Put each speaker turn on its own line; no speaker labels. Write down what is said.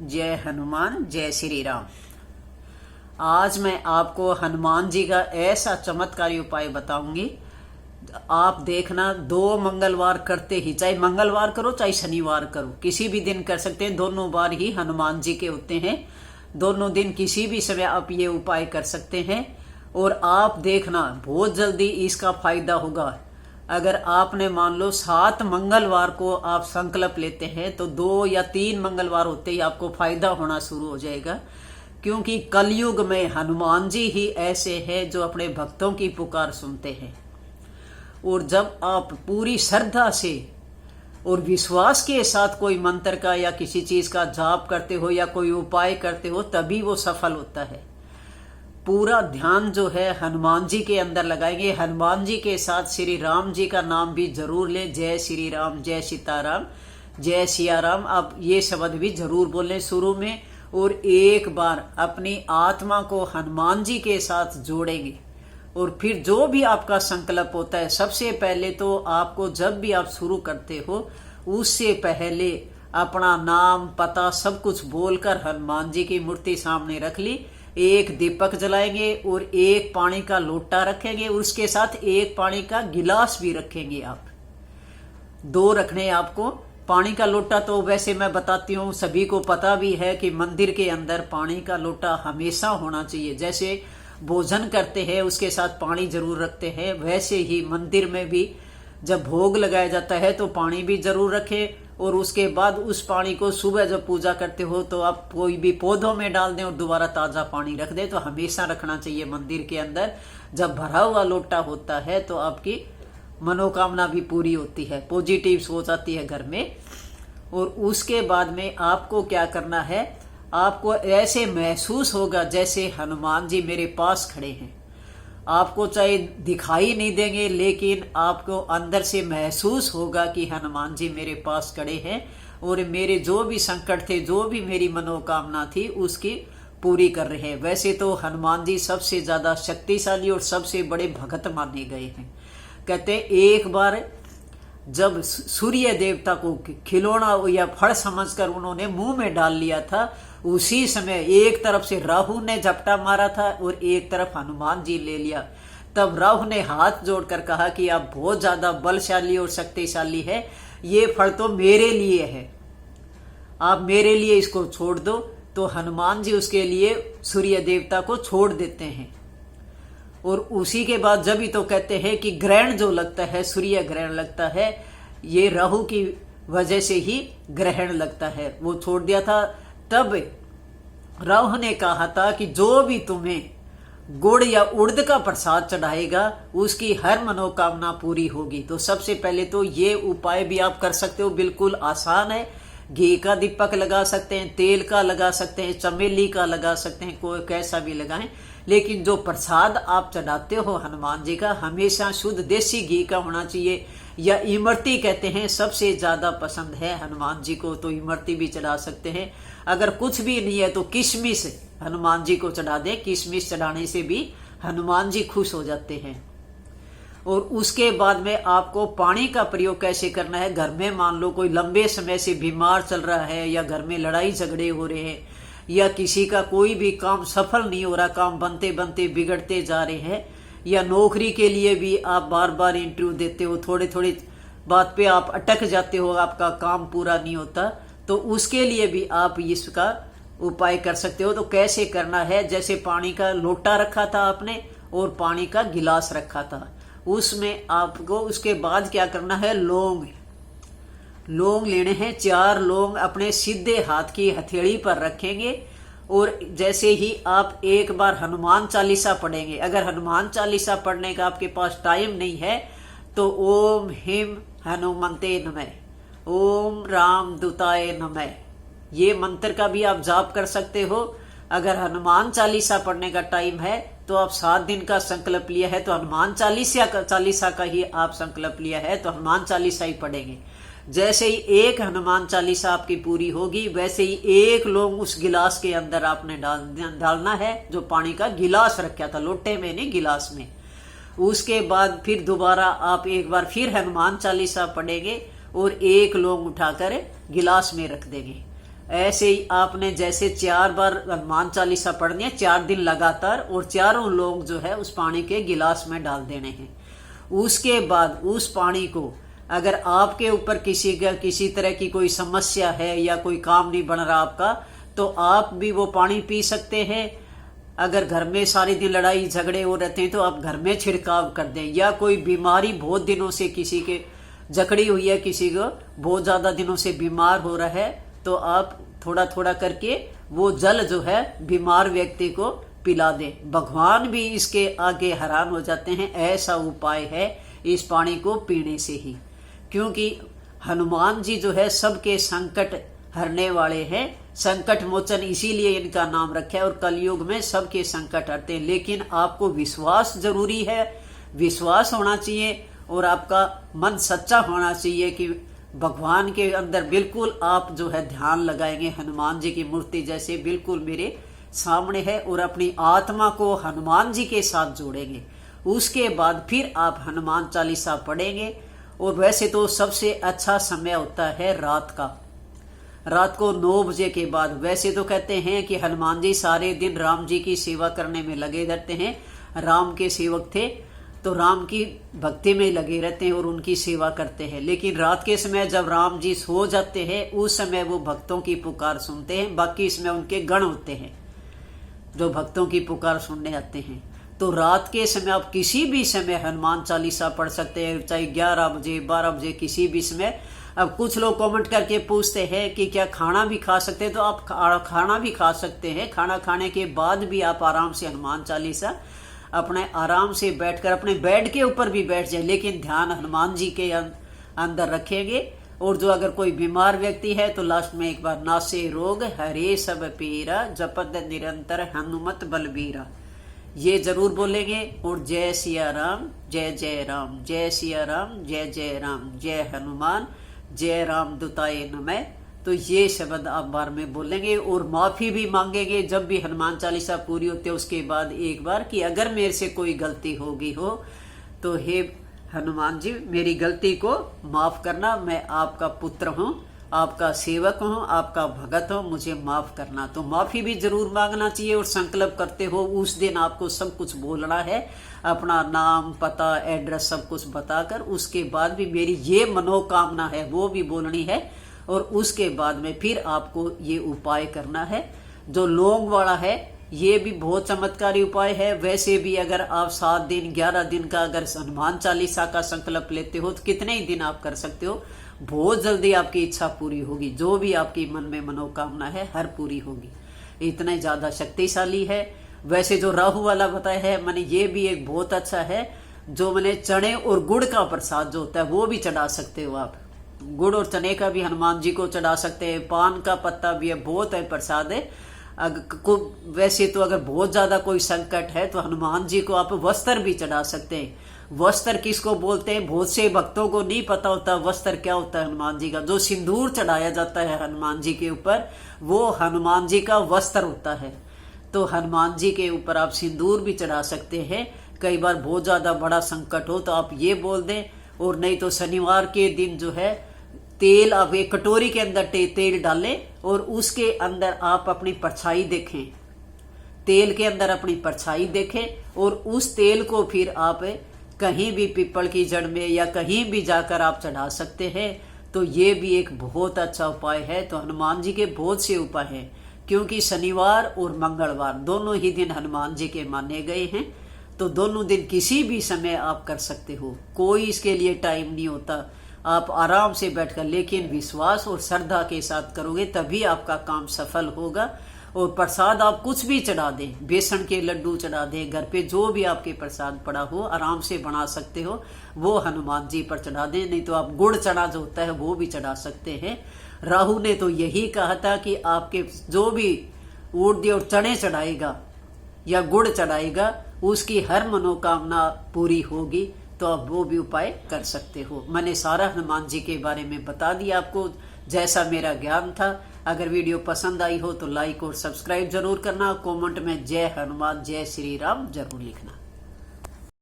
जय हनुमान, जय श्री राम। आज मैं आपको हनुमान जी का ऐसा चमत्कारी उपाय बताऊंगी। आप देखना, 2 मंगलवार करते ही, चाहे मंगलवार करो चाहे शनिवार करो, किसी भी दिन कर सकते हैं। दोनों बार ही हनुमान जी के होते हैं। दोनों दिन किसी भी समय आप ये उपाय कर सकते हैं और आप देखना बहुत जल्दी इसका फायदा होगा। अगर आपने मान लो 7 मंगलवार को आप संकल्प लेते हैं तो 2 या 3 मंगलवार होते ही आपको फायदा होना शुरू हो जाएगा। क्योंकि कलयुग में हनुमान जी ही ऐसे हैं जो अपने भक्तों की पुकार सुनते हैं। और जब आप पूरी श्रद्धा से और विश्वास के साथ कोई मंत्र का या किसी चीज का जाप करते हो या कोई उपाय करते हो, तभी वो सफल होता है। पूरा ध्यान जो है हनुमान जी के अंदर लगाएंगे। हनुमान जी के साथ श्री राम जी का नाम भी जरूर लें। जय श्री राम, जय सीताराम, जय सिया राम। आप ये शब्द भी जरूर बोलें शुरू में। और एक बार अपनी आत्मा को हनुमान जी के साथ जोड़ेंगे। और फिर जो भी आपका संकल्प होता है, सबसे पहले तो आपको जब भी आप शुरू करते हो उससे पहले अपना नाम पता सब कुछ बोलकर हनुमान जी की मूर्ति सामने रख ली। एक दीपक जलाएंगे और एक पानी का लोटा रखेंगे, उसके साथ एक पानी का गिलास भी रखेंगे। आप 2 रखने आपको। पानी का लोटा तो वैसे मैं बताती हूँ, सभी को पता भी है कि मंदिर के अंदर पानी का लोटा हमेशा होना चाहिए। जैसे भोजन करते हैं उसके साथ पानी जरूर रखते हैं, वैसे ही मंदिर में भी जब भोग लगाया जाता है तो पानी भी जरूर रखें। और उसके बाद उस पानी को सुबह जब पूजा करते हो तो आप कोई भी पौधों में डाल दें और दोबारा ताजा पानी रख दें। तो हमेशा रखना चाहिए मंदिर के अंदर। जब भरा हुआ लोटा होता है तो आपकी मनोकामना भी पूरी होती है, पॉजिटिव सोच आती है घर में। और उसके बाद में आपको क्या करना है, आपको ऐसे महसूस होगा जैसे हनुमान जी मेरे पास खड़े हैं। आपको चाहे दिखाई नहीं देंगे, लेकिन आपको अंदर से महसूस होगा कि हनुमान जी मेरे पास खड़े हैं और मेरे जो भी संकट थे, जो भी मेरी मनोकामना थी, उसकी पूरी कर रहे हैं। वैसे तो हनुमान जी सबसे ज्यादा शक्तिशाली और सबसे बड़े भगत माने गए हैं। कहते एक बार जब सूर्य देवता को खिलौना या फल समझकर उन्होंने मुंह में डाल लिया था, उसी समय एक तरफ से राहु ने झपटा मारा था और एक तरफ हनुमान जी ले लिया। तब राहु ने हाथ जोड़कर कहा कि आप बहुत ज्यादा बलशाली और शक्तिशाली है, ये फल तो मेरे लिए है, आप मेरे लिए इसको छोड़ दो। तो हनुमान जी उसके लिए सूर्य देवता को छोड़ देते हैं। और उसी के बाद जब ही तो कहते हैं कि ग्रहण जो लगता है, सूर्य ग्रहण लगता है, ये राहु की वजह से ही ग्रहण लगता है, वो छोड़ दिया था। तब राहु ने कहा था कि जो भी तुम्हें गुड़ या उड़द का प्रसाद चढ़ाएगा उसकी हर मनोकामना पूरी होगी। तो सबसे पहले तो ये उपाय भी आप कर सकते हो, बिल्कुल आसान है। घी का दीपक लगा सकते हैं, तेल का लगा सकते हैं, चमेली का लगा सकते हैं, कोई कैसा भी लगाएं। लेकिन जो प्रसाद आप चढ़ाते हो हनुमान जी का, हमेशा शुद्ध देसी घी का होना चाहिए। या इमरती कहते हैं, सबसे ज्यादा पसंद है हनुमान जी को, तो इमरती भी चढ़ा सकते हैं। अगर कुछ भी नहीं है तो किशमिश हनुमान जी को चढ़ा दें। किशमिश चढ़ाने से भी हनुमान जी खुश हो जाते हैं। और उसके बाद में आपको पानी का प्रयोग कैसे करना है। घर में मान लो कोई लंबे समय से बीमार चल रहा है, या घर में लड़ाई झगड़े हो रहे हैं, या किसी का कोई भी काम सफल नहीं हो रहा, काम बनते बनते बिगड़ते जा रहे हैं, या नौकरी के लिए भी आप बार बार इंटरव्यू देते हो, थोड़े थोड़े बात पे आप अटक जाते हो, आपका काम पूरा नहीं होता, तो उसके लिए भी आप इसका उपाय कर सकते हो। तो कैसे करना है, जैसे पानी का लोटा रखा था आपने और पानी का गिलास रखा था, उसमें आपको उसके बाद क्या करना है, लौंग लेने हैं। 4 लौंग अपने सीधे हाथ की हथेली पर रखेंगे। और जैसे ही आप एक बार हनुमान चालीसा पढ़ेंगे, अगर हनुमान चालीसा पढ़ने का आपके पास टाइम नहीं है तो ओम हिम हनुमंते नमः, ओम राम दूताय नमः, ये मंत्र का भी आप जाप कर सकते हो। अगर हनुमान चालीसा पढ़ने का टाइम है तो आप 7 दिन का संकल्प लिया है तो हनुमान चालीसा का ही आप संकल्प लिया है तो हनुमान चालीसा ही पढ़ेंगे। जैसे ही एक हनुमान चालीसा आपकी पूरी होगी, वैसे ही 1 लौंग उस गिलास के अंदर आपने डालना है, जो पानी का गिलास रखा था, लोटे में नहीं गिलास में। उसके बाद फिर दोबारा आप एक बार फिर हनुमान चालीसा पढ़ेंगे और 1 लौंग उठाकर गिलास में रख देंगे। ऐसे ही आपने जैसे 4 बार हनुमान चालीसा पढ़नी है 4 दिन लगातार, और चारों लोग जो है उस पानी के गिलास में डाल देने हैं। उसके बाद उस पानी को अगर आपके ऊपर किसी तरह की कोई समस्या है या कोई काम नहीं बन रहा आपका, तो आप भी वो पानी पी सकते हैं। अगर घर में सारे दिन लड़ाई झगड़े हो रहते हैं तो आप घर में छिड़काव कर दें, या कोई बीमारी बहुत दिनों से किसी के जकड़ी हुई है, किसी को बहुत ज्यादा दिनों से बीमार हो रहा है, तो आप थोड़ा थोड़ा करके वो जल जो है बीमार व्यक्ति को पिला दें। भगवान भी इसके आगे हैरान हो जाते हैं। ऐसा उपाय है इस पानी को पीने से ही, क्योंकि हनुमान जी जो है सबके संकट हरने वाले हैं। संकट मोचन इसीलिए इनका नाम रखा है, और कलयुग में सबके संकट हरते हैं। लेकिन आपको विश्वास जरूरी है, विश्वास होना चाहिए, और आपका मन सच्चा होना चाहिए कि भगवान के अंदर बिल्कुल आप जो है ध्यान लगाएंगे, हनुमान जी की मूर्ति जैसे बिल्कुल मेरे सामने है, और अपनी आत्मा को हनुमान जी के साथ जोड़ेंगे। उसके बाद फिर आप हनुमान चालीसा पढ़ेंगे। और वैसे तो सबसे अच्छा समय होता है रात को 9 बजे के बाद। वैसे तो कहते हैं कि हनुमान जी सारे दिन राम जी की सेवा करने में लगे रहते हैं, राम के सेवक थे तो राम की भक्ति में लगे रहते हैं और उनकी सेवा करते हैं। लेकिन रात के समय जब राम जी सो जाते हैं उस समय वो भक्तों की पुकार सुनते हैं। बाकी इसमें उनके गण होते हैं जो भक्तों की पुकार सुनने आते हैं। तो रात के समय आप किसी भी समय हनुमान चालीसा पढ़ सकते हैं, चाहे 11 बजे 12 बजे किसी भी समय। अब कुछ लोग कमेंट करके पूछते हैं कि क्या खाना भी खा सकते हैं, तो आप खाना भी खा सकते हैं। खाना खाने के बाद भी आप आराम से हनुमान चालीसा अपने आराम से बैठकर अपने बेड के ऊपर भी बैठ जाए, लेकिन ध्यान हनुमान जी के अंदर रखेंगे। और जो अगर कोई बीमार व्यक्ति है तो लास्ट में एक बार नासे रोग हरे सब पीरा जपद निरंतर हनुमत बलबीरा, ये जरूर बोलेंगे। और जय सिया राम जय जय राम, जय सिया राम जय जय राम, जय हनुमान जय राम दुताए नमः। तो ये शब्द आप बार में बोलेंगे और माफी भी मांगेंगे जब भी हनुमान चालीसा पूरी होती है उसके बाद एक बार, कि अगर मेरे से कोई गलती होगी हो तो हे हनुमान जी मेरी गलती को माफ करना, मैं आपका पुत्र हूँ, आपका सेवक हूँ, आपका भगत हूँ, मुझे माफ करना। तो माफी भी जरूर मांगना चाहिए। और संकल्प करते हो उस दिन आपको सब कुछ बोलना है, अपना नाम पता एड्रेस सब कुछ बताकर। उसके बाद भी मेरी ये मनोकामना है वो भी बोलनी है, और उसके बाद में फिर आपको ये उपाय करना है। जो लौंग वाला है ये भी बहुत चमत्कारी उपाय है। वैसे भी अगर आप 7 दिन 11 दिन का अगर हनुमान चालीसा का संकल्प लेते हो तो कितने ही दिन आप कर सकते हो, बहुत जल्दी आपकी इच्छा पूरी होगी। जो भी आपकी मन में मनोकामना है हर पूरी होगी, इतना ज्यादा शक्तिशाली है। वैसे जो राहु वाला बताया है मैंने, ये भी एक बहुत अच्छा है। जो मैंने चने और गुड़ का प्रसाद जो होता है वो भी चढ़ा सकते हो आप, गुड़ और चने का भी हनुमान जी को चढ़ा सकते हैं। पान का पत्ता भी है, बहुत है प्रसाद है। वैसे तो अगर बहुत ज्यादा कोई संकट है तो हनुमान जी को आप वस्त्र भी चढ़ा सकते हैं। वस्त्र किसको बोलते हैं, बहुत से भक्तों को नहीं पता होता वस्त्र क्या होता है हनुमान जी का। जो सिंदूर चढ़ाया जाता है हनुमान जी के ऊपर वो हनुमान जी का वस्त्र होता है। तो हनुमान जी के ऊपर आप सिंदूर भी चढ़ा सकते हैं। कई बार बहुत ज्यादा बड़ा संकट हो तो आप ये बोल दें। और नहीं तो शनिवार के दिन जो है तेल आप एक कटोरी के अंदर तेल डालें और उसके अंदर आप अपनी परछाई देखें, तेल के अंदर अपनी परछाई देखें और उस तेल को फिर आप कहीं भी पीपल की जड़ में या कहीं भी जाकर आप चढ़ा सकते हैं। तो ये भी एक बहुत अच्छा उपाय है। तो हनुमान जी के बहुत से उपाय हैं, क्योंकि शनिवार और मंगलवार दोनों ही दिन हनुमान जी के माने गए हैं। तो दोनों दिन किसी भी समय आप कर सकते हो, कोई इसके लिए टाइम नहीं होता। आप आराम से बैठकर लेकिन विश्वास और श्रद्धा के साथ करोगे तभी आपका काम सफल होगा। और प्रसाद आप कुछ भी चढ़ा दें, बेसन के लड्डू चढ़ा दें, घर पे जो भी आपके प्रसाद पड़ा हो आराम से बना सकते हो वो हनुमान जी पर चढ़ा दें। नहीं तो आप गुड़ चना जो होता है वो भी चढ़ा सकते हैं। राहु ने तो यही कहा था कि आपके जो भी उड़द और चने चढ़ाएगा या गुड़ चढ़ाएगा उसकी हर मनोकामना पूरी होगी। तो आप वो भी उपाय कर सकते हो। मैंने सारा हनुमान जी के बारे में बता दिया आपको, जैसा मेरा ज्ञान था। अगर वीडियो पसंद आई हो तो लाइक और सब्सक्राइब जरूर करना। कमेंट में जय हनुमान जय श्री राम जरूर लिखना।